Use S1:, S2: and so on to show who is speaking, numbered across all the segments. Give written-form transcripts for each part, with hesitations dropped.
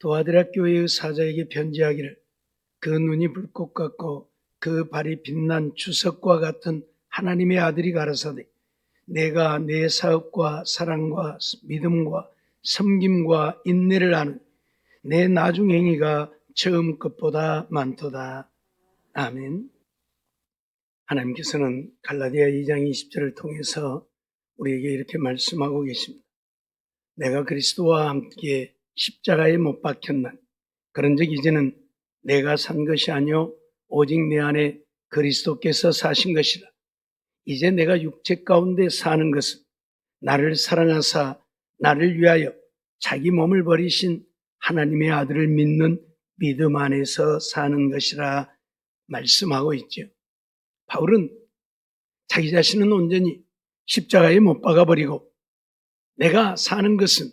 S1: 도아디라 교회의 사자에게 편지하기를 그 눈이 불꽃 같고 그 발이 빛난 주석과 같은 하나님의 아들이 가라사대 내가 내 사업과 사랑과 믿음과 섬김과 인내를 아는 내 나중 행위가 처음 것보다 많도다. 아멘. 하나님께서는 갈라디아 2장 20절을 통해서 우리에게 이렇게 말씀하고 계십니다. 내가 그리스도와 함께 십자가에 못 박혔난 그런즉 이제는 내가 산 것이 아니요 오직 내 안에 그리스도께서 사신 것이라. 이제 내가 육체 가운데 사는 것은 나를 사랑하사 나를 위하여 자기 몸을 버리신 하나님의 아들을 믿는 믿음 안에서 사는 것이라 말씀하고 있죠. 바울은 자기 자신은 온전히 십자가에 못 박아버리고 내가 사는 것은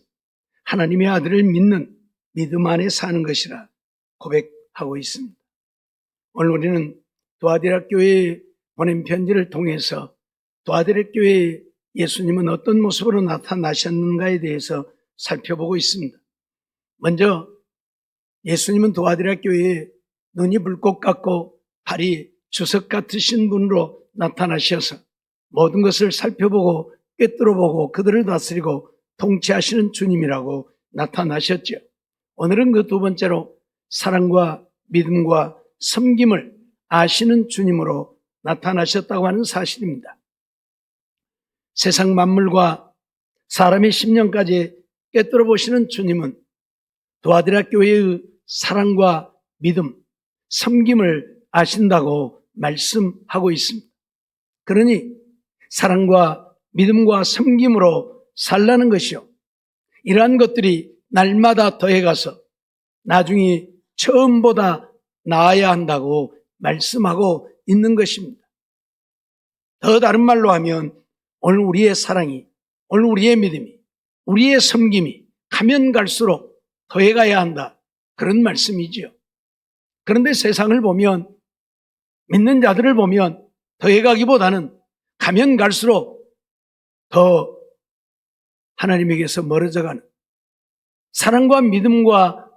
S1: 하나님의 아들을 믿는 믿음 안에 사는 것이라 고백하고 있습니다. 오늘 우리는 도아디라 교회에 보낸 편지를 통해서 도아디라 교회에 예수님은 어떤 모습으로 나타나셨는가에 대해서 살펴보고 있습니다. 먼저 예수님은 도아디라 교회에 눈이 불꽃 같고 발이 주석 같으신 분으로 나타나셔서 모든 것을 살펴보고 꿰뚫어보고 그들을 다스리고 통치하시는 주님이라고 나타나셨죠. 오늘은 그 두 번째로 사랑과 믿음과 섬김을 아시는 주님으로 나타나셨다고 하는 사실입니다. 세상 만물과 사람의 심령까지 꿰뚫어 보시는 주님은 도아디라 교회의 사랑과 믿음, 섬김을 아신다고 말씀하고 있습니다. 그러니 사랑과 믿음과 섬김으로 살라는 것이요, 이러한 것들이 날마다 더해가서 나중에 처음보다 나아야 한다고 말씀하고 있는 것입니다. 더 다른 말로 하면 오늘 우리의 사랑이, 오늘 우리의 믿음이, 우리의 섬김이 가면 갈수록 더해가야 한다, 그런 말씀이지요. 그런데 세상을 보면, 믿는 자들을 보면 더해가기보다는 가면 갈수록 더 하나님에게서 멀어져가는, 사랑과 믿음과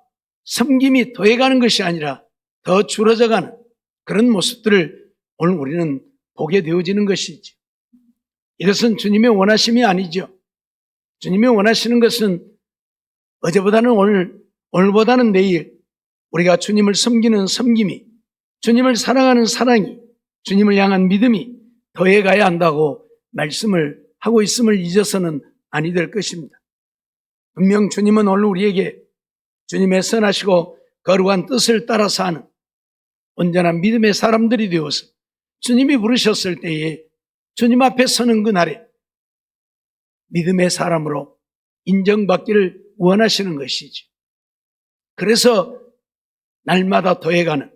S1: 섬김이 더해가는 것이 아니라 더 줄어져가는 그런 모습들을 오늘 우리는 보게 되어지는 것이죠. 이것은 주님의 원하심이 아니죠. 주님이 원하시는 것은 어제보다는 오늘, 오늘보다는 내일 우리가 주님을 섬기는 섬김이, 주님을 사랑하는 사랑이, 주님을 향한 믿음이 더해가야 한다고 말씀을 하고 있음을 잊어서는 아니 될 것입니다. 분명 주님은 오늘 우리에게 주님의 선하시고 거룩한 뜻을 따라 사는 온전한 믿음의 사람들이 되어서 주님이 부르셨을 때에 주님 앞에 서는 그날에 믿음의 사람으로 인정받기를 원하시는 것이죠. 그래서 날마다 더해가는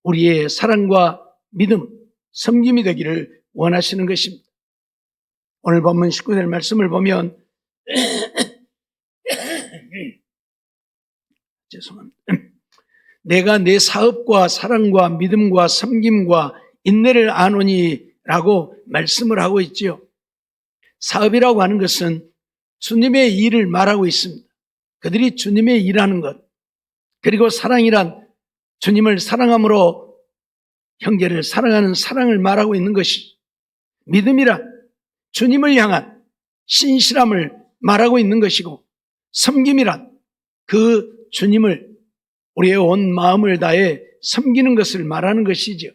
S1: 우리의 사랑과 믿음, 섬김이 되기를 원하시는 것입니다. 오늘 본문 19절 말씀을 보면 죄송합니다. 내가 내 사업과 사랑과 믿음과 섬김과 인내를 아노니 라고 말씀을 하고 있지요. 사업이라고 하는 것은 주님의 일을 말하고 있습니다. 그들이 주님의 일하는 것, 그리고 사랑이란 주님을 사랑함으로 형제를 사랑하는 사랑을 말하고 있는 것이, 믿음이란 주님을 향한 신실함을 말하고 있는 것이고, 섬김이란 그 주님을 우리의 온 마음을 다해 섬기는 것을 말하는 것이죠.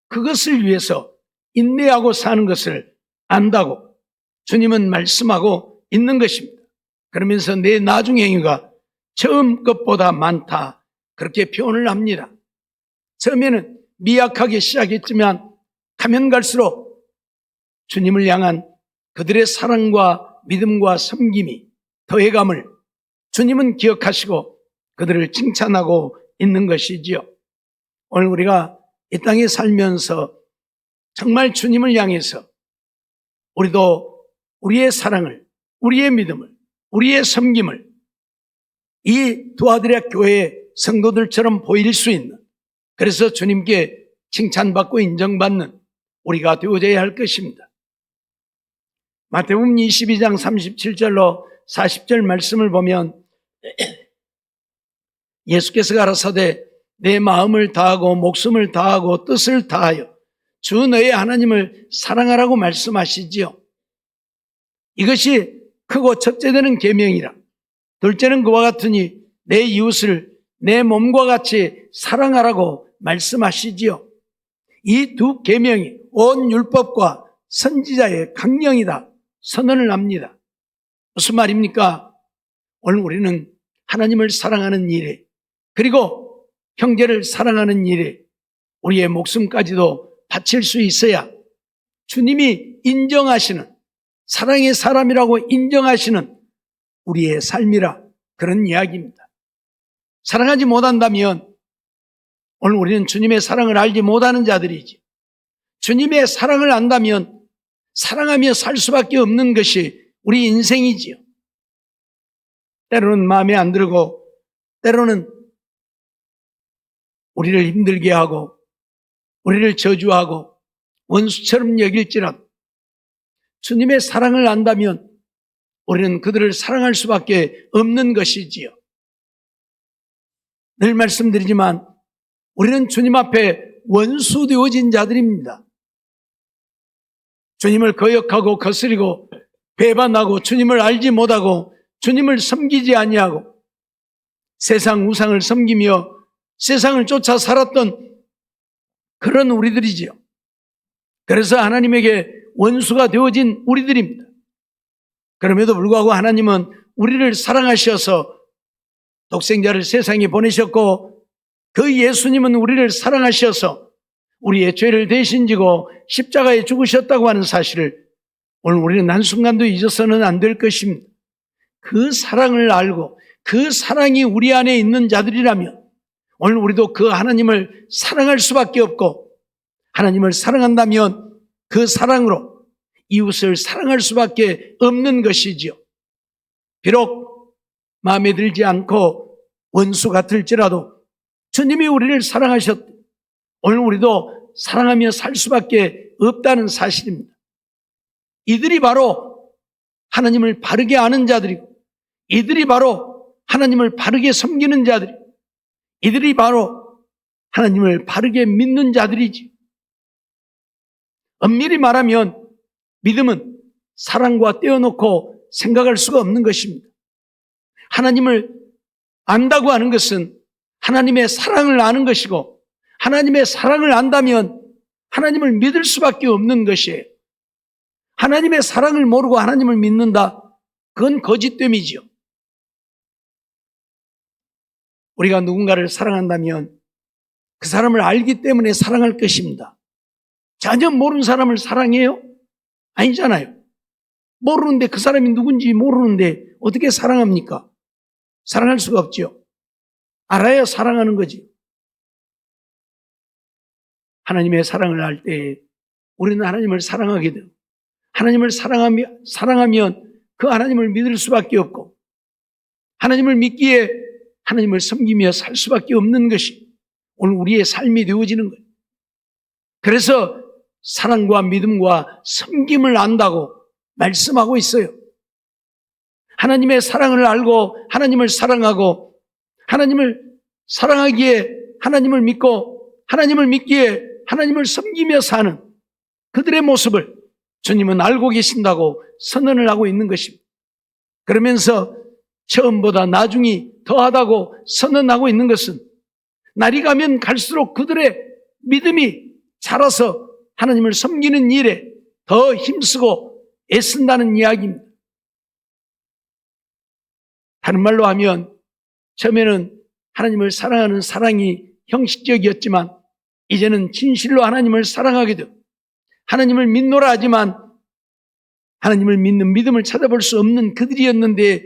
S1: 그것을 위해서 인내하고 사는 것을 안다고 주님은 말씀하고 있는 것입니다. 그러면서 내 나중 행위가 처음 것보다 많다, 그렇게 표현을 합니다. 처음에는 미약하게 시작했지만 가면 갈수록 주님을 향한 그들의 사랑과 믿음과 섬김이 더해감을 주님은 기억하시고 그들을 칭찬하고 있는 것이지요. 오늘 우리가 이 땅에 살면서 정말 주님을 향해서 우리도 우리의 사랑을, 우리의 믿음을, 우리의 섬김을 이 도아디라 교회의 성도들처럼 보일 수 있는, 그래서 주님께 칭찬받고 인정받는 우리가 되어져야 할 것입니다. 마태복음 22장 37절로 40절 말씀을 보면 예수께서 가라사대 내 마음을 다하고 목숨을 다하고 뜻을 다하여 주 너의 하나님을 사랑하라고 말씀하시지요. 이것이 크고 첫째 되는 계명이라. 둘째는 그와 같으니 내 이웃을 내 몸과 같이 사랑하라고 말씀하시지요. 이 두 계명이 온 율법과 선지자의 강령이다 선언을 합니다. 무슨 말입니까? 오늘 우리는 하나님을 사랑하는 일에, 그리고 형제를 사랑하는 일에 우리의 목숨까지도 바칠 수 있어야 주님이 인정하시는, 사랑의 사람이라고 인정하시는 우리의 삶이라, 그런 이야기입니다. 사랑하지 못한다면 오늘 우리는 주님의 사랑을 알지 못하는 자들이지. 주님의 사랑을 안다면 사랑하며 살 수밖에 없는 것이 우리 인생이지요. 때로는 마음에 안 들고, 때로는 우리를 힘들게 하고 우리를 저주하고 원수처럼 여길지라도 주님의 사랑을 안다면 우리는 그들을 사랑할 수밖에 없는 것이지요. 늘 말씀드리지만 우리는 주님 앞에 원수 되어진 자들입니다. 주님을 거역하고 거스리고 배반하고 주님을 알지 못하고 주님을 섬기지 아니하고 세상 우상을 섬기며 세상을 쫓아 살았던 그런 우리들이지요. 그래서 하나님에게 원수가 되어진 우리들입니다. 그럼에도 불구하고 하나님은 우리를 사랑하셔서 독생자를 세상에 보내셨고, 그 예수님은 우리를 사랑하셔서 우리의 죄를 대신 지고 십자가에 죽으셨다고 하는 사실을 오늘 우리는 한순간도 잊어서는 안 될 것입니다. 그 사랑을 알고 그 사랑이 우리 안에 있는 자들이라면 오늘 우리도 그 하나님을 사랑할 수밖에 없고, 하나님을 사랑한다면 그 사랑으로 이웃을 사랑할 수밖에 없는 것이지요. 비록 마음에 들지 않고 원수 같을지라도 주님이 우리를 사랑하셨고 오늘 우리도 사랑하며 살 수밖에 없다는 사실입니다. 이들이 바로 하나님을 바르게 아는 자들이고, 이들이 바로 하나님을 바르게 섬기는 자들이고, 이들이 바로 하나님을 바르게 믿는 자들이지. 엄밀히 말하면 믿음은 사랑과 떼어놓고 생각할 수가 없는 것입니다. 하나님을 안다고 하는 것은 하나님의 사랑을 아는 것이고, 하나님의 사랑을 안다면 하나님을 믿을 수밖에 없는 것이에요. 하나님의 사랑을 모르고 하나님을 믿는다? 그건 거짓됨이지요. 우리가 누군가를 사랑한다면 그 사람을 알기 때문에 사랑할 것입니다. 전혀 모르는 사람을 사랑해요? 아니잖아요. 모르는데, 그 사람이 누군지 모르는데 어떻게 사랑합니까? 사랑할 수가 없죠. 알아야 사랑하는 거지. 하나님의 사랑을 알 때 우리는 하나님을 하나님을 사랑하면 그 하나님을 믿을 수밖에 없고, 하나님을 믿기에 하나님을 섬기며 살 수밖에 없는 것이 오늘 우리의 삶이 되어지는 거예요. 그래서 사랑과 믿음과 섬김을 안다고 말씀하고 있어요. 하나님의 사랑을 알고 하나님을 사랑하고, 하나님을 사랑하기에 하나님을 믿고, 하나님을 믿기에 하나님을 섬기며 사는 그들의 모습을 주님은 알고 계신다고 선언을 하고 있는 것입니다. 그러면서 처음보다 나중이 더하다고 선언하고 있는 것은 날이 가면 갈수록 그들의 믿음이 자라서 하나님을 섬기는 일에 더 힘쓰고 애쓴다는 이야기입니다. 다른 말로 하면 처음에는 하나님을 사랑하는 사랑이 형식적이었지만 이제는 진실로 하나님을 사랑하게 되고, 하나님을 믿노라 하지만 하나님을 믿는 믿음을 찾아볼 수 없는 그들이었는데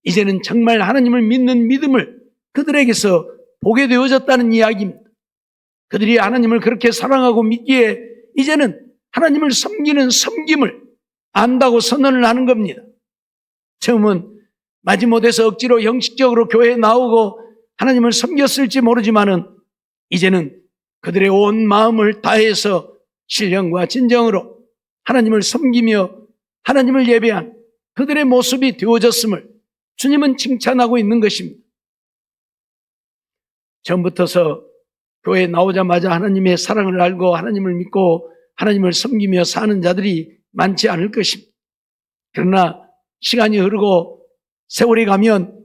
S1: 이제는 정말 하나님을 믿는 믿음을 그들에게서 보게 되어졌다는 이야기입니다. 그들이 하나님을 그렇게 사랑하고 믿기에 이제는 하나님을 섬기는 섬김을 안다고 선언을 하는 겁니다. 처음은 마지못해서 억지로 형식적으로 교회에 나오고 하나님을 섬겼을지 모르지만은 이제는 그들의 온 마음을 다해서 신령과 진정으로 하나님을 섬기며 하나님을 예배한 그들의 모습이 되어졌음을 주님은 칭찬하고 있는 것입니다. 처음부터서 교회에 나오자마자 하나님의 사랑을 알고 하나님을 믿고 하나님을 섬기며 사는 자들이 많지 않을 것입니다. 그러나 시간이 흐르고 세월이 가면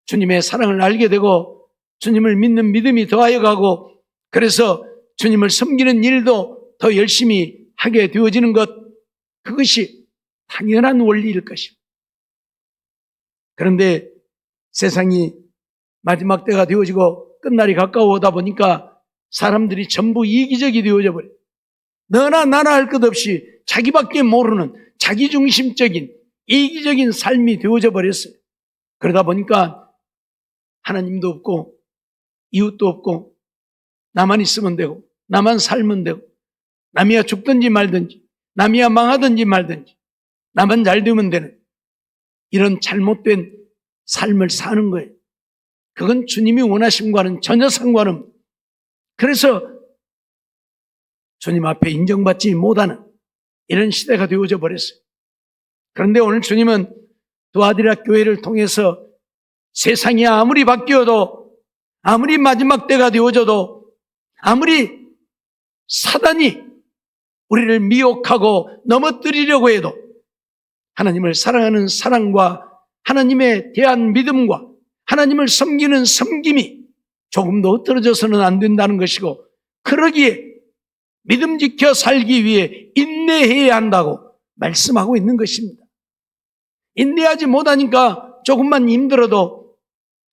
S1: 주님의 사랑을 알게 되고 주님을 믿는 믿음이 더하여 가고 그래서 주님을 섬기는 일도 더 열심히 하게 되어지는 것, 그것이 당연한 원리일 것입니다. 그런데 세상이 마지막 때가 되어지고 끝날이 가까워오다 보니까 사람들이 전부 이기적이 되어져 버려요. 너나 나나 할 것 없이 자기밖에 모르는 자기중심적인 이기적인 삶이 되어져 버렸어요. 그러다 보니까 하나님도 없고 이웃도 없고 나만 있으면 되고 나만 살면 되고 남이야 죽든지 말든지 남이야 망하든지 말든지 나만 잘 되면 되는 이런 잘못된 삶을 사는 거예요. 그건 주님이 원하심과는 전혀 상관없는, 그래서 주님 앞에 인정받지 못하는 이런 시대가 되어져 버렸어요. 그런데 오늘 주님은 두 아들이라 교회를 통해서 세상이 아무리 바뀌어도 아무리 마지막 때가 되어져도 아무리 사단이 우리를 미혹하고 넘어뜨리려고 해도 하나님을 사랑하는 사랑과 하나님에 대한 믿음과 하나님을 섬기는 섬김이 조금도 흩어져서는 안 된다는 것이고, 그러기에 믿음 지켜 살기 위해 인내해야 한다고 말씀하고 있는 것입니다. 인내하지 못하니까 조금만 힘들어도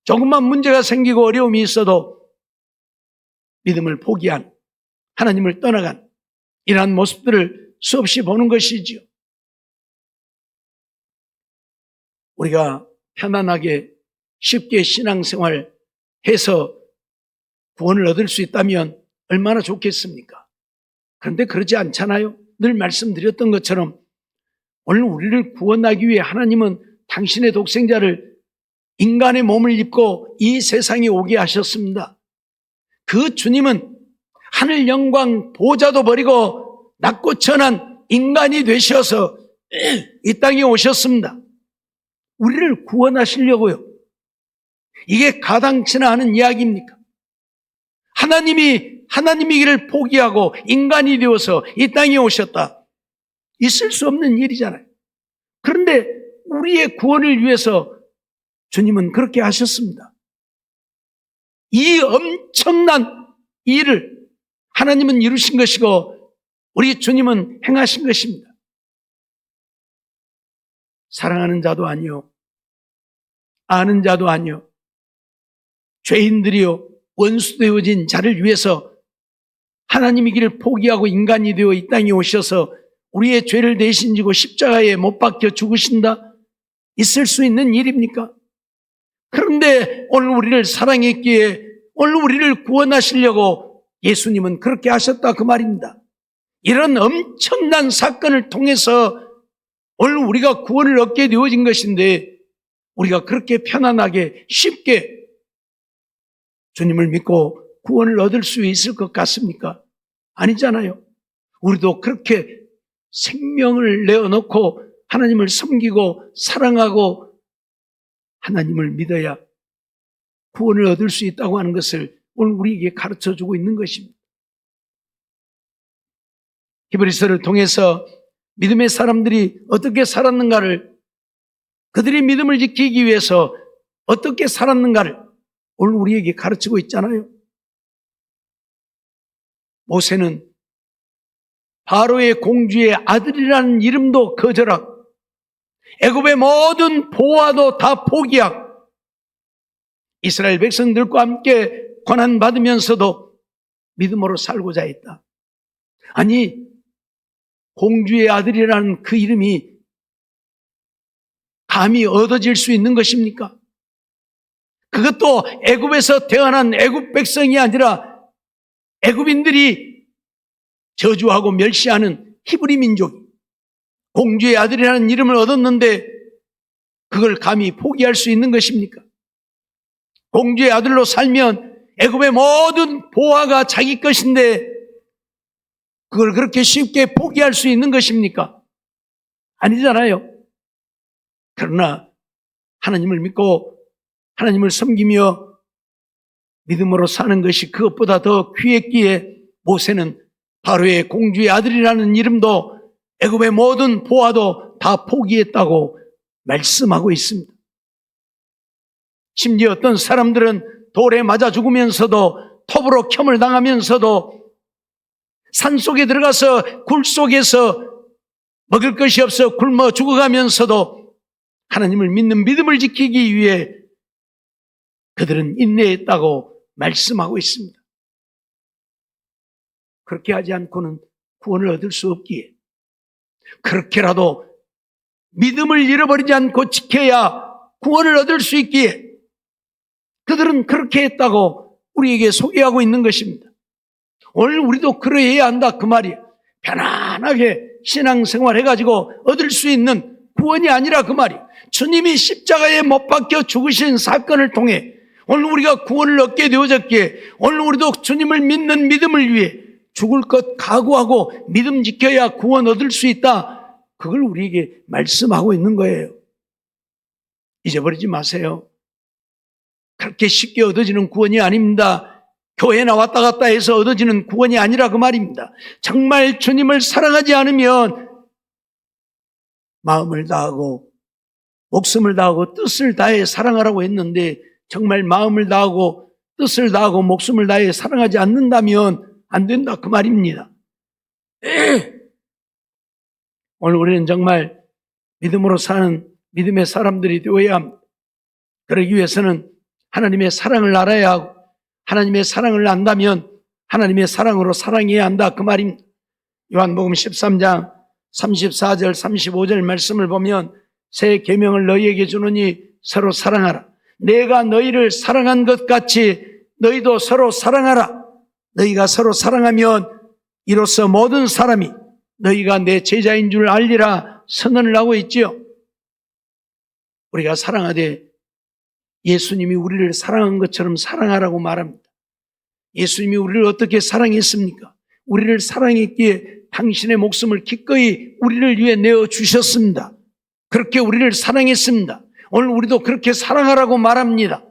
S1: 조금만 문제가 생기고 어려움이 있어도 믿음을 포기한, 하나님을 떠나간 이러한 모습들을 수없이 보는 것이지요. 우리가 편안하게 쉽게 신앙생활 해서 구원을 얻을 수 있다면 얼마나 좋겠습니까? 그런데 그러지 않잖아요. 늘 말씀드렸던 것처럼 오늘 우리를 구원하기 위해 하나님은 당신의 독생자를 인간의 몸을 입고 이 세상에 오게 하셨습니다. 그 주님은 하늘 영광 보좌도 버리고 낮고 천한 인간이 되셔서 이 땅에 오셨습니다. 우리를 구원하시려고요. 이게 가당치나 않은 이야기입니까? 하나님이 하나님이기를 포기하고 인간이 되어서 이 땅에 오셨다. 있을 수 없는 일이잖아요. 그런데 우리의 구원을 위해서 주님은 그렇게 하셨습니다. 이 엄청난 일을 하나님은 이루신 것이고 우리 주님은 행하신 것입니다. 사랑하는 자도 아니요, 아는 자도 아니요, 죄인들이요 원수 되어진 자를 위해서 하나님의 길을 포기하고 인간이 되어 이 땅에 오셔서 우리의 죄를 대신 지고 십자가에 못 박혀 죽으신다? 있을 수 있는 일입니까? 그런데 오늘 우리를 사랑했기에 오늘 우리를 구원하시려고 예수님은 그렇게 하셨다 그 말입니다. 이런 엄청난 사건을 통해서 오늘 우리가 구원을 얻게 되어진 것인데 우리가 그렇게 편안하게 쉽게 주님을 믿고 구원을 얻을 수 있을 것 같습니까? 아니잖아요. 우리도 그렇게 생명을 내어놓고 하나님을 섬기고 사랑하고 하나님을 믿어야 구원을 얻을 수 있다고 하는 것을 오늘 우리에게 가르쳐주고 있는 것입니다. 히브리서를 통해서 믿음의 사람들이 어떻게 살았는가를, 그들이 믿음을 지키기 위해서 어떻게 살았는가를 오늘 우리에게 가르치고 있잖아요. 모세는 바로의 공주의 아들이라는 이름도 거절하고 애굽의 모든 보화도 다 포기하고 이스라엘 백성들과 함께 고난받으면서도 믿음으로 살고자 했다. 아니, 공주의 아들이라는 그 이름이 감히 얻어질 수 있는 것입니까? 그것도 애굽에서 태어난 애굽 백성이 아니라 애굽인들이 저주하고 멸시하는 히브리 민족이 공주의 아들이라는 이름을 얻었는데 그걸 감히 포기할 수 있는 것입니까? 공주의 아들로 살면 애굽의 모든 보화가 자기 것인데 그걸 그렇게 쉽게 포기할 수 있는 것입니까? 아니잖아요. 그러나 하나님을 믿고 하나님을 섬기며 믿음으로 사는 것이 그것보다 더 귀했기에 모세는 바로의 공주의 아들이라는 이름도 애굽의 모든 보화도 다 포기했다고 말씀하고 있습니다. 심지어 어떤 사람들은 돌에 맞아 죽으면서도, 톱으로 켬을 당하면서도, 산속에 들어가서 굴 속에서 먹을 것이 없어 굶어 죽어가면서도 하나님을 믿는 믿음을 지키기 위해 그들은 인내했다고 말씀하고 있습니다. 그렇게 하지 않고는 구원을 얻을 수 없기에, 그렇게라도 믿음을 잃어버리지 않고 지켜야 구원을 얻을 수 있기에 그들은 그렇게 했다고 우리에게 소개하고 있는 것입니다. 오늘 우리도 그러해야 한다 그 말이에요. 편안하게 신앙생활 해가지고 얻을 수 있는 구원이 아니라 그 말이에요. 주님이 십자가에 못 박혀 죽으신 사건을 통해 오늘 우리가 구원을 얻게 되어졌기에 오늘 우리도 주님을 믿는 믿음을 위해 죽을 것 각오하고 믿음 지켜야 구원 얻을 수 있다. 그걸 우리에게 말씀하고 있는 거예요. 잊어버리지 마세요. 그렇게 쉽게 얻어지는 구원이 아닙니다. 교회나 왔다 갔다 해서 얻어지는 구원이 아니라 그 말입니다. 정말 주님을 사랑하지 않으면 마음을 다하고 목숨을 다하고 뜻을 다해 사랑하라고 했는데 정말 마음을 다하고 뜻을 다하고 목숨을 다해 사랑하지 않는다면 안 된다 그 말입니다. 오늘 우리는 정말 믿음으로 사는 믿음의 사람들이 되어야 합니다. 그러기 위해서는 하나님의 사랑을 알아야 하고 하나님의 사랑을 안다면 하나님의 사랑으로 사랑해야 한다 그 말입니다. 요한복음 13장 34절 35절 말씀을 보면 새 계명을 너희에게 주노니 서로 사랑하라. 내가 너희를 사랑한 것 같이 너희도 서로 사랑하라. 너희가 서로 사랑하면 이로써 모든 사람이 너희가 내 제자인 줄 알리라 선언을 하고 있지요. 우리가 사랑하되 예수님이 우리를 사랑한 것처럼 사랑하라고 말합니다. 예수님이 우리를 어떻게 사랑했습니까? 우리를 사랑했기에 당신의 목숨을 기꺼이 우리를 위해 내어주셨습니다. 그렇게 우리를 사랑했습니다. 오늘 우리도 그렇게 사랑하라고 말합니다.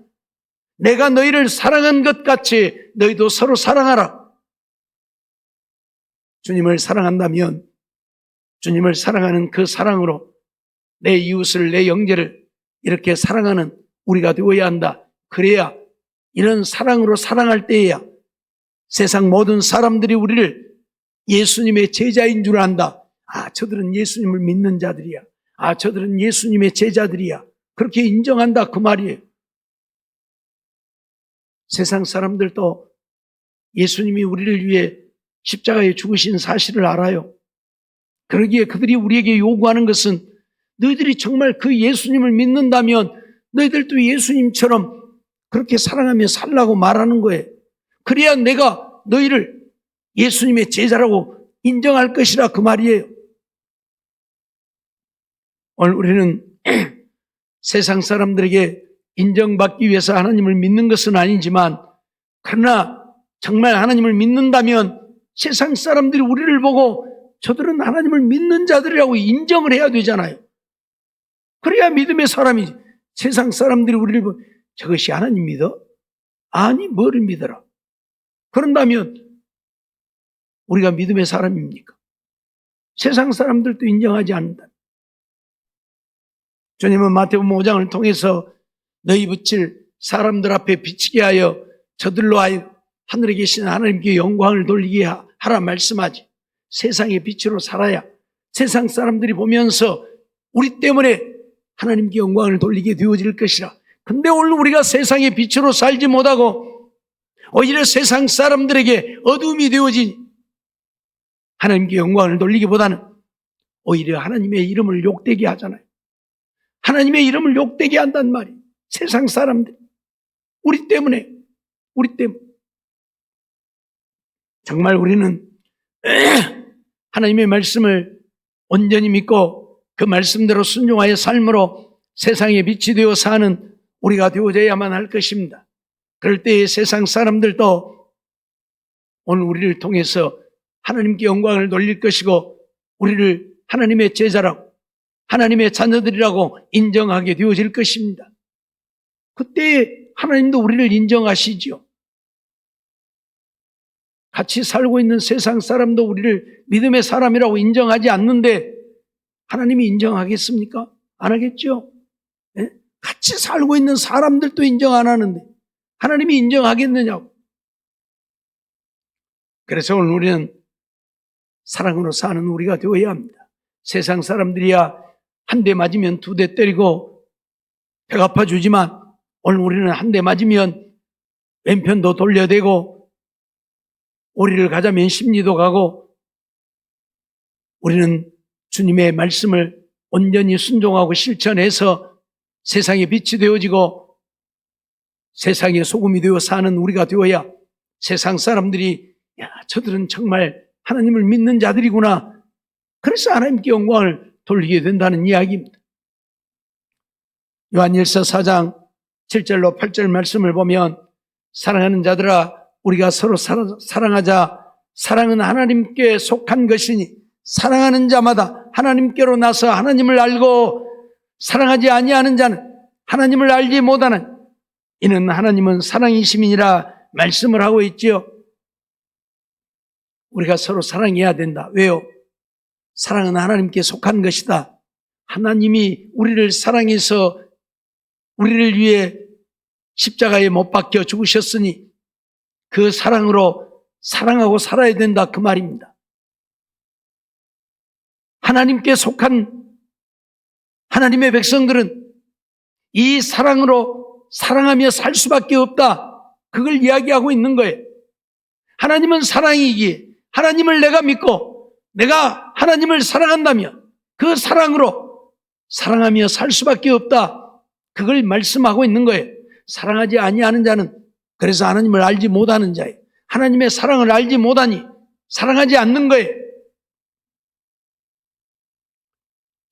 S1: 내가 너희를 사랑한 것 같이 너희도 서로 사랑하라. 주님을 사랑한다면 주님을 사랑하는 그 사랑으로 내 이웃을, 내 형제를 이렇게 사랑하는 우리가 되어야 한다. 그래야 이런 사랑으로 사랑할 때에야 세상 모든 사람들이 우리를 예수님의 제자인 줄 안다. 아, 저들은 예수님을 믿는 자들이야. 아, 저들은 예수님의 제자들이야. 그렇게 인정한다 그 말이에요. 세상 사람들도 예수님이 우리를 위해 십자가에 죽으신 사실을 알아요. 그러기에 그들이 우리에게 요구하는 것은 너희들이 정말 그 예수님을 믿는다면 너희들도 예수님처럼 그렇게 사랑하며 살라고 말하는 거예요. 그래야 내가 너희를 예수님의 제자라고 인정할 것이라 그 말이에요. 오늘 우리는 세상 사람들에게 인정받기 위해서 하나님을 믿는 것은 아니지만 그러나 정말 하나님을 믿는다면 세상 사람들이 우리를 보고 저들은 하나님을 믿는 자들이라고 인정을 해야 되잖아요. 그래야 믿음의 사람이지. 세상 사람들이 우리를 보고 저것이 하나님 믿어? 아니 뭐를 믿어라. 그런다면 우리가 믿음의 사람입니까? 세상 사람들도 인정하지 않는다. 주님은 마태복음 5장을 통해서 너희 붙일 사람들 앞에 비치게 하여 저들로 하여 하늘에 계신 하나님께 영광을 돌리게 하라 말씀하지. 세상의 빛으로 살아야 세상 사람들이 보면서 우리 때문에 하나님께 영광을 돌리게 되어질 것이라. 근데 오늘 우리가 세상의 빛으로 살지 못하고 오히려 세상 사람들에게 어둠이 되어진 하나님께 영광을 돌리기보다는 오히려 하나님의 이름을 욕되게 하잖아요. 하나님의 이름을 욕되게 한단 말이에요. 세상 사람들. 우리 때문에. 정말 우리는 하나님의 말씀을 온전히 믿고 그 말씀대로 순종하여 삶으로 세상에 빛이 되어 사는 우리가 되어져야만 할 것입니다. 그럴 때에 세상 사람들도 오늘 우리를 통해서 하나님께 영광을 돌릴 것이고 우리를 하나님의 제자라고 하나님의 자녀들이라고 인정하게 되어질 것입니다. 그때 하나님도 우리를 인정하시죠. 같이 살고 있는 세상 사람도 우리를 믿음의 사람이라고 인정하지 않는데 하나님이 인정하겠습니까? 안 하겠죠? 예? 같이 살고 있는 사람들도 인정 안 하는데 하나님이 인정하겠느냐고. 그래서 오늘 우리는 사랑으로 사는 우리가 되어야 합니다. 세상 사람들이야 한 대 맞으면 두 대 때리고 배가 아파주지만 오늘 우리는 한 대 맞으면 왼편도 돌려대고 오리를 가자면 십리도 가고 우리는 주님의 말씀을 온전히 순종하고 실천해서 세상의 빛이 되어지고 세상의 소금이 되어 사는 우리가 되어야 세상 사람들이 야, 저들은 정말 하나님을 믿는 자들이구나. 그래서 하나님께 영광을 돌리게 된다는 이야기입니다. 요한일서 4장 7절로 8절 말씀을 보면 사랑하는 자들아 우리가 서로 사랑하자. 사랑은 하나님께 속한 것이니 사랑하는 자마다 하나님께로 나서 하나님을 알고 사랑하지 아니하는 자는 하나님을 알지 못하는 이는 하나님은 사랑이심이니라 말씀을 하고 있지요. 우리가 서로 사랑해야 된다. 왜요? 사랑은 하나님께 속한 것이다. 하나님이 우리를 사랑해서 우리를 위해 십자가에 못 박혀 죽으셨으니 그 사랑으로 사랑하고 살아야 된다 그 말입니다. 하나님께 속한 하나님의 백성들은 이 사랑으로 사랑하며 살 수밖에 없다. 그걸 이야기하고 있는 거예요. 하나님은 사랑이기에 하나님을 내가 믿고 내가 하나님을 사랑한다면 그 사랑으로 사랑하며 살 수밖에 없다. 그걸 말씀하고 있는 거예요. 사랑하지 아니하는 자는 그래서 하나님을 알지 못하는 자예요. 하나님의 사랑을 알지 못하니 사랑하지 않는 거예요.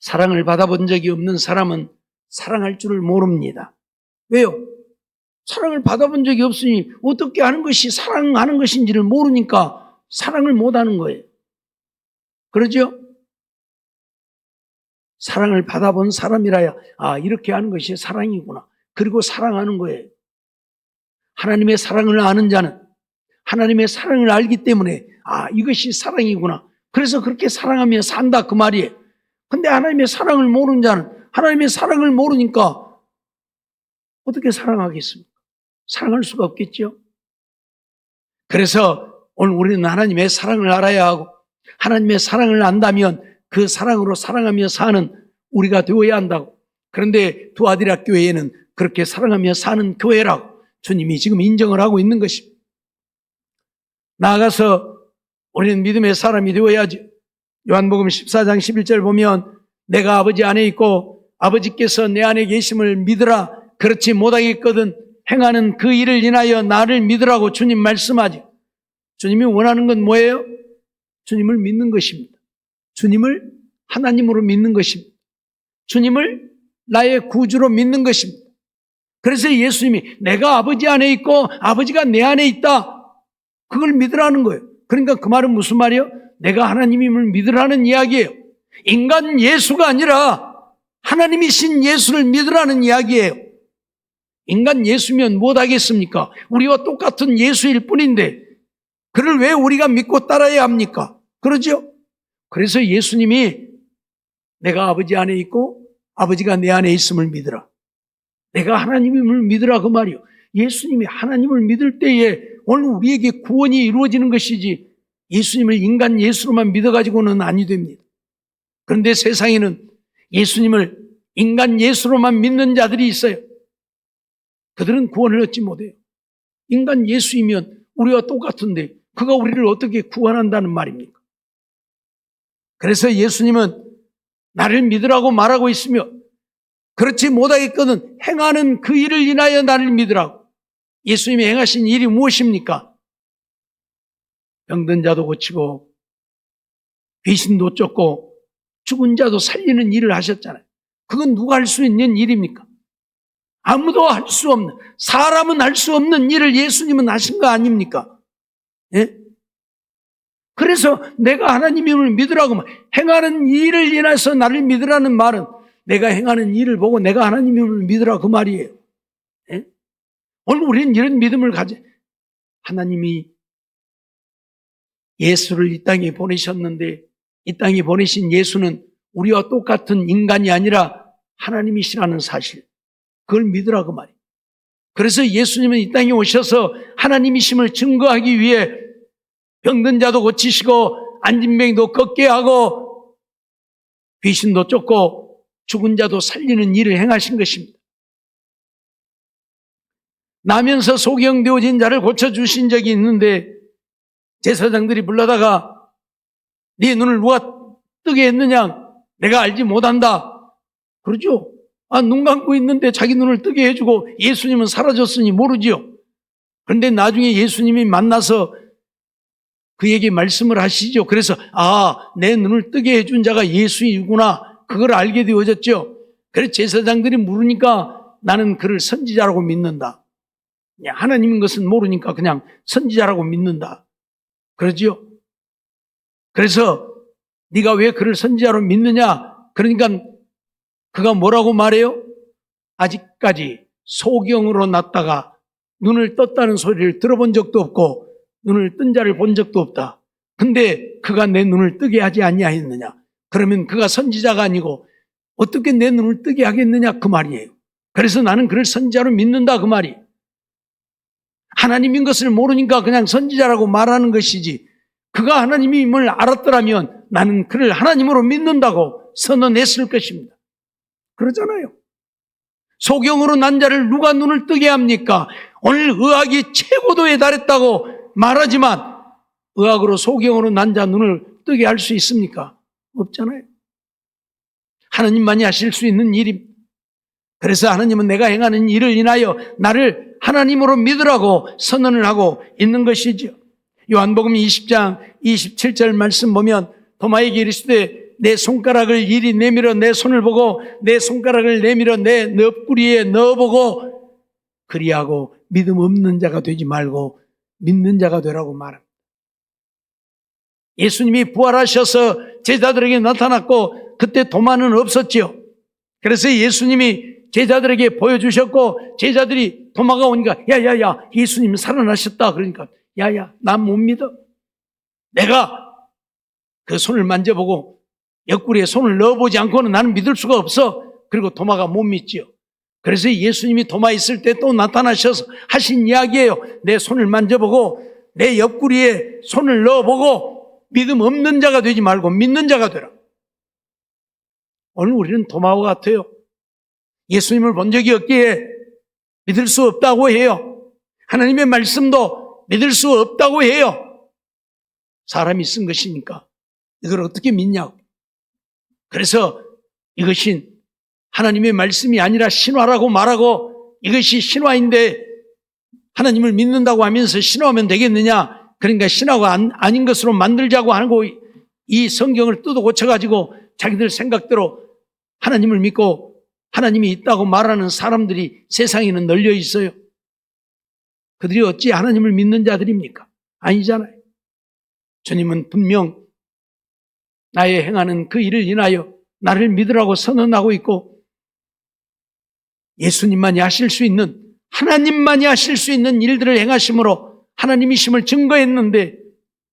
S1: 사랑을 받아본 적이 없는 사람은 사랑할 줄을 모릅니다. 왜요? 사랑을 받아본 적이 없으니 어떻게 하는 것이 사랑하는 것인지를 모르니까 사랑을 못하는 거예요. 그러죠? 사랑을 받아본 사람이라야 이렇게 하는 것이 사랑이구나. 그리고 사랑하는 거예요. 하나님의 사랑을 아는 자는 하나님의 사랑을 알기 때문에 이것이 사랑이구나. 그래서 그렇게 사랑하며 산다 그 말이에요. 근데 하나님의 사랑을 모르는 자는 하나님의 사랑을 모르니까 어떻게 사랑하겠습니까? 사랑할 수가 없겠죠. 그래서 오늘 우리는 하나님의 사랑을 알아야 하고 하나님의 사랑을 안다면 그 사랑으로 사랑하며 사는 우리가 되어야 한다고. 그런데 두아디라 교회에는 그렇게 사랑하며 사는 교회라고 주님이 지금 인정을 하고 있는 것입니다. 나아가서 우리는 믿음의 사람이 되어야지. 요한복음 14장 11절 보면 내가 아버지 안에 있고 아버지께서 내 안에 계심을 믿으라. 그렇지 못하겠거든 행하는 그 일을 인하여 나를 믿으라고 주님 말씀하지. 주님이 원하는 건 뭐예요? 주님을 믿는 것입니다. 주님을 하나님으로 믿는 것입니다. 주님을 나의 구주로 믿는 것입니다. 그래서 예수님이 내가 아버지 안에 있고 아버지가 내 안에 있다. 그걸 믿으라는 거예요. 그러니까 그 말은 무슨 말이에요? 내가 하나님임을 믿으라는 이야기예요. 인간 예수가 아니라 하나님이신 예수를 믿으라는 이야기예요. 인간 예수면 못하겠습니까? 우리와 똑같은 예수일 뿐인데 그를 왜 우리가 믿고 따라야 합니까? 그러죠? 그래서 예수님이 내가 아버지 안에 있고 아버지가 내 안에 있음을 믿으라. 내가 하나님임을 믿으라 그 말이요. 예수님이 하나님을 믿을 때에 오늘 우리에게 구원이 이루어지는 것이지 예수님을 인간 예수로만 믿어가지고는 아니 됩니다. 그런데 세상에는 예수님을 인간 예수로만 믿는 자들이 있어요. 그들은 구원을 얻지 못해요. 인간 예수이면 우리와 똑같은데 그가 우리를 어떻게 구원한다는 말입니까? 그래서 예수님은 나를 믿으라고 말하고 있으며 그렇지 못하겠거든 행하는 그 일을 인하여 나를 믿으라고. 예수님이 행하신 일이 무엇입니까? 병든 자도 고치고 귀신도 쫓고 죽은 자도 살리는 일을 하셨잖아요. 그건 누가 할 수 있는 일입니까? 아무도 할 수 없는, 사람은 할 수 없는 일을 예수님은 하신 거 아닙니까? 예? 그래서 내가 하나님임을 믿으라고 행하는 일을 인해서 나를 믿으라는 말은 내가 행하는 일을 보고 내가 하나님임을 믿으라 그 말이에요. 예? 오늘 우리는 이런 믿음을 가져. 하나님이 예수를 이 땅에 보내셨는데 이 땅에 보내신 예수는 우리와 똑같은 인간이 아니라 하나님이시라는 사실, 그걸 믿으라 그 말이에요. 그래서 예수님은 이 땅에 오셔서 하나님이심을 증거하기 위해 병든 자도 고치시고 앉은 병도 걷게 하고 귀신도 쫓고 죽은 자도 살리는 일을 행하신 것입니다. 나면서 소경되어진 자를 고쳐주신 적이 있는데 제사장들이 불러다가 네 눈을 누가 뜨게 했느냐? 내가 알지 못한다. 그러죠? 눈 감고 있는데 자기 눈을 뜨게 해주고 예수님은 사라졌으니 모르지요. 그런데 나중에 예수님이 만나서 그에게 말씀을 하시죠. 그래서 내 눈을 뜨게 해준 자가 예수이구나, 그걸 알게 되어졌죠. 그래서 제사장들이 물으니까 나는 그를 선지자라고 믿는다. 하나님인 것은 모르니까 그냥 선지자라고 믿는다. 그러지요. 그래서 네가 왜 그를 선지자로 믿느냐? 그러니까 그가 뭐라고 말해요? 아직까지 소경으로 났다가 눈을 떴다는 소리를 들어본 적도 없고 눈을 뜬 자를 본 적도 없다. 근데 그가 내 눈을 뜨게 하지 아니하였느냐? 그러면 그가 선지자가 아니고 어떻게 내 눈을 뜨게 하겠느냐? 그 말이에요. 그래서 나는 그를 선지자로 믿는다 그 말이에요. 하나님인 것을 모르니까 그냥 선지자라고 말하는 것이지, 그가 하나님임을 알았더라면 나는 그를 하나님으로 믿는다고 선언했을 것입니다. 그러잖아요. 소경으로 난 자를 누가 눈을 뜨게 합니까? 오늘 의학이 최고도에 달했다고 말하지만 의학으로 소경으로 난 자 눈을 뜨게 할 수 있습니까? 없잖아요. 하나님만이 하실 수 있는 일입니다. 그래서 하나님은 내가 행하는 일을 인하여 나를 하나님으로 믿으라고 선언을 하고 있는 것이죠. 요한복음 20장 27절 말씀 보면 도마에게 이르시되 내 손가락을 이리 내밀어 내 손을 보고 내 손가락을 내밀어 내 옆구리에 넣어보고 그리하고 믿음 없는 자가 되지 말고 믿는 자가 되라고 말합니다. 예수님이 부활하셔서 제자들에게 나타났고 그때 도마는 없었죠. 그래서 예수님이 제자들에게 보여주셨고 제자들이 도마가 오니까 야야야 예수님 살아나셨다. 그러니까 야야 난 못 믿어. 내가 그 손을 만져보고 옆구리에 손을 넣어보지 않고는 나는 믿을 수가 없어. 그리고 도마가 못 믿지요. 그래서 예수님이 도마 있을 때 또 나타나셔서 하신 이야기예요. 내 손을 만져보고 내 옆구리에 손을 넣어보고 믿음 없는 자가 되지 말고 믿는 자가 되라. 오늘 우리는 도마와 같아요. 예수님을 본 적이 없기에 믿을 수 없다고 해요. 하나님의 말씀도 믿을 수 없다고 해요. 사람이 쓴 것이니까 이걸 어떻게 믿냐고. 그래서 이것이 하나님의 말씀이 아니라 신화라고 말하고 이것이 신화인데 하나님을 믿는다고 하면서 신화하면 되겠느냐. 그러니까 신화가 아닌 것으로 만들자고 하고 이 성경을 뜯어 고쳐가지고 자기들 생각대로 하나님을 믿고 하나님이 있다고 말하는 사람들이 세상에는 널려 있어요. 그들이 어찌 하나님을 믿는 자들입니까? 아니잖아요. 주님은 분명 나의 행하는 그 일을 인하여 나를 믿으라고 선언하고 있고 예수님만이 하실 수 있는 하나님만이 하실 수 있는 일들을 행하심으로 하나님이심을 증거했는데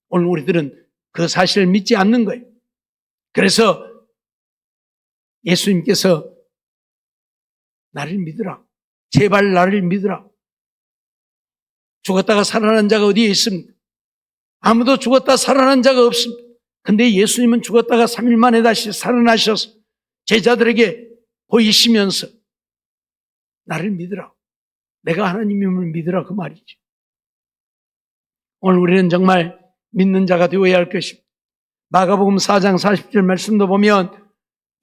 S1: 오늘 우리들은 그 사실을 믿지 않는 거예요. 그래서 예수님께서 나를 믿으라. 제발 나를 믿으라. 죽었다가 살아난 자가 어디에 있습니까? 아무도 죽었다 살아난 자가 없습니다. 근데 예수님은 죽었다가 3일 만에 다시 살아나셔서 제자들에게 보이시면서 나를 믿으라. 내가 하나님임을 믿으라 그 말이죠. 오늘 우리는 정말 믿는 자가 되어야 할 것입니다. 마가복음 4장 40절 말씀도 보면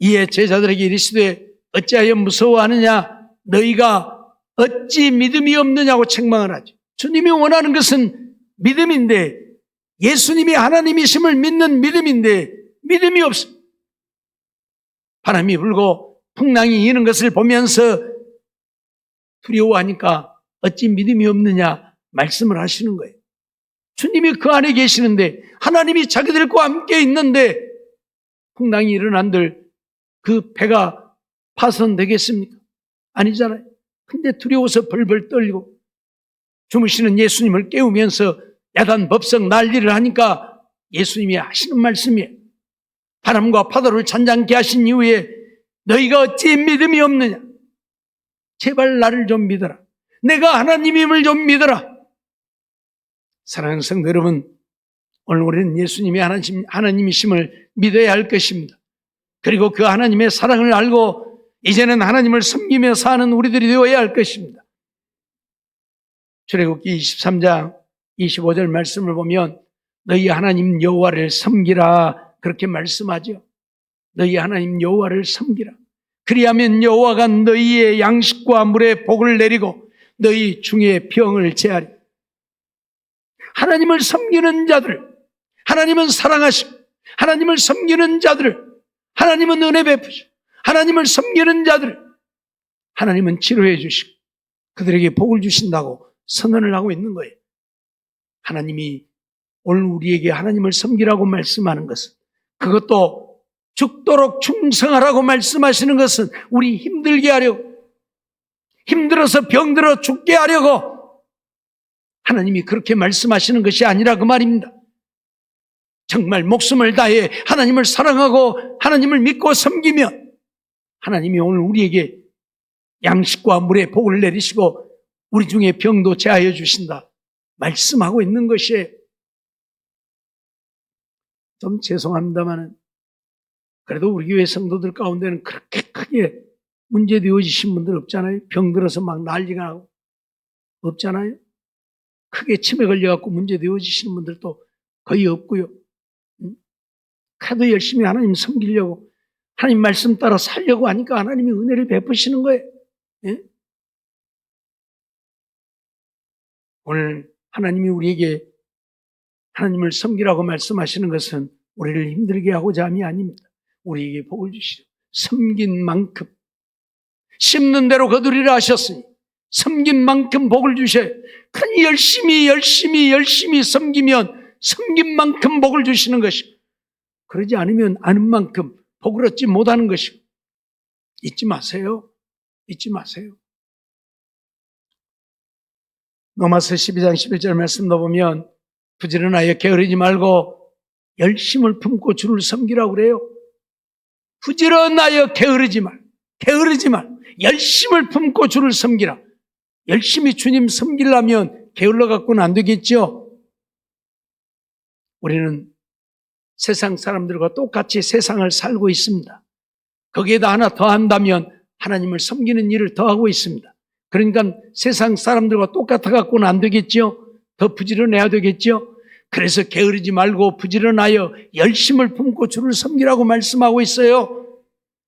S1: 이에 제자들에게 이르시되 어찌하여 무서워하느냐 너희가 어찌 믿음이 없느냐고 책망을 하죠. 주님이 원하는 것은 믿음인데 예수님이 하나님이심을 믿는 믿음인데 믿음이 없습니다. 바람이 불고 풍랑이 이는 것을 보면서 두려워하니까 어찌 믿음이 없느냐 말씀을 하시는 거예요. 주님이 그 안에 계시는데 하나님이 자기들과 함께 있는데 풍랑이 일어난들 그 배가 파손되겠습니까? 아니잖아요. 근데 두려워서 벌벌 떨리고 주무시는 예수님을 깨우면서 야단 법석 난리를 하니까 예수님이 하시는 말씀이에요. 바람과 파도를 잔잔케 하신 이후에 너희가 어찌 믿음이 없느냐? 제발 나를 좀 믿어라. 내가 하나님임을 좀 믿어라. 사랑하는 성도 여러분, 오늘 우리는 예수님이 하나님이심을 믿어야 할 것입니다. 그리고 그 하나님의 사랑을 알고 이제는 하나님을 섬기며 사는 우리들이 되어야 할 것입니다. 출애굽기 23장 25절 말씀을 보면 너희 하나님 여호와를 섬기라 그렇게 말씀하죠. 너희 하나님 여호와를 섬기라. 그리하면 여호와가 너희의 양식과 물에 복을 내리고 너희 중에 병을 제하리. 하나님을 섬기는 자들, 하나님은 사랑하시고 하나님을 섬기는 자들을 하나님은 은혜 베푸시고 하나님을 섬기는 자들을 하나님은 치료해 주시고 그들에게 복을 주신다고 선언을 하고 있는 거예요. 하나님이 오늘 우리에게 하나님을 섬기라고 말씀하는 것은, 그것도 죽도록 충성하라고 말씀하시는 것은 우리 힘들게 하려고, 힘들어서 병들어 죽게 하려고 하나님이 그렇게 말씀하시는 것이 아니라 그 말입니다. 정말 목숨을 다해 하나님을 사랑하고 하나님을 믿고 섬기면 하나님이 오늘 우리에게 양식과 물에 복을 내리시고 우리 중에 병도 제하여 주신다 말씀하고 있는 것이에요. 좀 죄송합니다만 그래도 우리 교회 성도들 가운데는 그렇게 크게 문제되어지신 분들 없잖아요. 병들어서 막 난리가 나고 없잖아요. 크게 치매 걸려갖고 문제되어지시는 분들도 거의 없고요. 그래도 열심히 하나님 섬기려고 하나님 말씀 따라 살려고 하니까 하나님이 은혜를 베푸시는 거예요. 예? 오늘 하나님이 우리에게 하나님을 섬기라고 말씀하시는 것은 우리를 힘들게 하고자 함이 아닙니다. 우리에게 복을 주시려 섬긴 만큼 심는 대로 거두리라 하셨으니 섬긴 만큼 복을 주셔요. 그러니 열심히 섬기면 섬긴 만큼 복을 주시는 것이고, 그러지 않으면 아는 만큼 복을 얻지 못하는 것이고, 잊지 마세요. 잊지 마세요. 로마서 12장 11절 말씀도 보면 부지런하여 게으르지 말고 열심을 품고 주를 섬기라고 그래요. 부지런하여 게으르지 말. 열심을 품고 주를 섬기라. 열심히 주님 섬기려면 게을러 갖고는 안 되겠죠. 우리는 세상 사람들과 똑같이 세상을 살고 있습니다. 거기에다 하나 더 한다면 하나님을 섬기는 일을 더 하고 있습니다. 그러니까 세상 사람들과 똑같아 갖고는 안 되겠죠. 더 부지런해야 되겠죠. 그래서 게으르지 말고 부지런하여 열심을 품고 주를 섬기라고 말씀하고 있어요.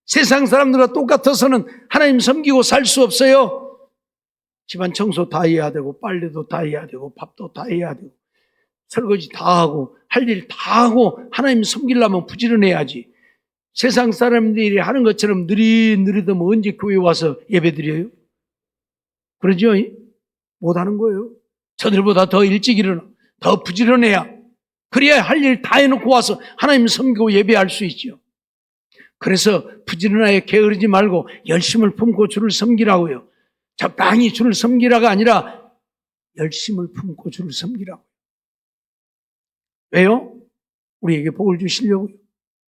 S1: 세상 사람들과 똑같아서는 하나님 섬기고 살 수 없어요. 집안 청소 다 해야 되고 빨래도 다 해야 되고 밥도 다 해야 되고 설거지 다 하고 할 일 다 하고 하나님 섬기려면 부지런해야지. 세상 사람들이 하는 것처럼 느리느리도 언제 교회 와서 예배 드려요? 그러죠? 못하는 거예요. 저들보다 더 일찍 일어나 더 부지런해야, 그래야 할 일 다 해놓고 와서 하나님 섬기고 예배할 수 있죠. 그래서 부지런하게 게으르지 말고 열심을 품고 주를 섬기라고요. 적당히 주를 섬기라가 아니라 열심을 품고 주를 섬기라고요. 왜요? 우리에게 복을 주시려고요.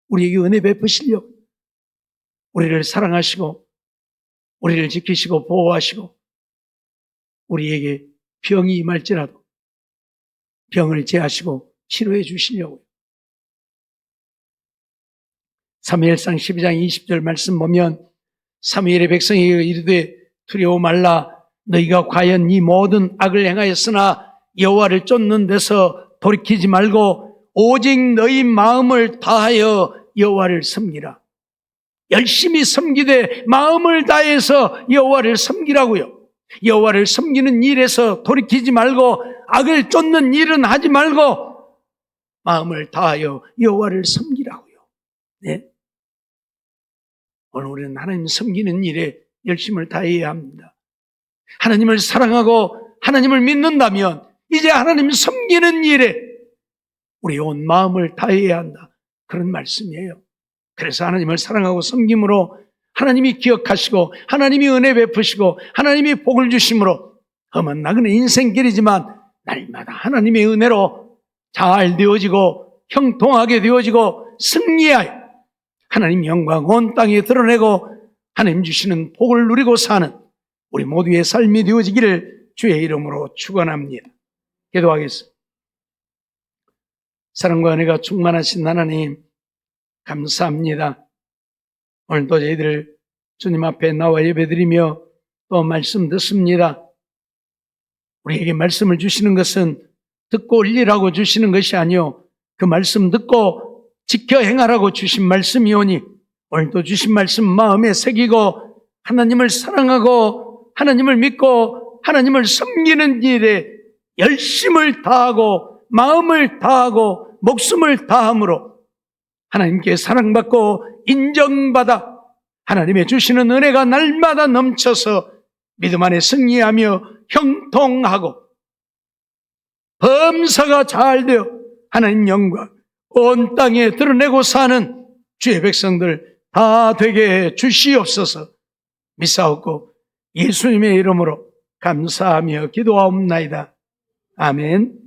S1: 우리에게 은혜 베푸시려고. 우리를 사랑하시고 우리를 지키시고 보호하시고 우리에게 병이 임할지라도 병을 제하시고 치료해 주시려고요. 사무엘상 12장 20절 말씀 보면 사무엘의 백성에게 이르되 두려워 말라. 너희가 과연 이 모든 악을 행하였으나 여호와를 쫓는 데서 돌이키지 말고 오직 너희 마음을 다하여 여호와를 섬기라. 열심히 섬기되 마음을 다해서 여호와를 섬기라고요. 여호와를 섬기는 일에서 돌이키지 말고 악을 쫓는 일은 하지 말고 마음을 다하여 여호와를 섬기라고요. 네? 오늘 우리는 하나님 섬기는 일에 열심을 다해야 합니다. 하나님을 사랑하고 하나님을 믿는다면 이제 하나님 섬기는 일에 우리 온 마음을 다해야 한다. 그런 말씀이에요. 그래서 하나님을 사랑하고 섬김으로 하나님이 기억하시고 하나님이 은혜 베푸시고 하나님이 복을 주심으로 험한 나그네 인생길이지만 날마다 하나님의 은혜로 잘 되어지고 형통하게 되어지고 승리하여 하나님 영광 온 땅에 드러내고 하나님 주시는 복을 누리고 사는 우리 모두의 삶이 되어지기를 주의 이름으로 축원합니다. 기도하겠습니다. 사랑과 은혜가 충만하신 하나님 감사합니다. 오늘도 저희들 주님 앞에 나와 예배드리며 또 말씀 듣습니다. 우리에게 말씀을 주시는 것은 듣고 올리라고 주시는 것이 아니요 그 말씀 듣고 지켜 행하라고 주신 말씀이오니 오늘도 주신 말씀 마음에 새기고 하나님을 사랑하고 하나님을 믿고 하나님을 섬기는 일에 열심을 다하고 마음을 다하고 목숨을 다함으로 하나님께 사랑받고 인정받아 하나님의 주시는 은혜가 날마다 넘쳐서 믿음 안에 승리하며 형통하고 범사가 잘 되어 하나님 영광 온 땅에 드러내고 사는 주의 백성들 다 되게 주시옵소서. 믿사옵고 예수님의 이름으로 감사하며 기도하옵나이다. 아멘.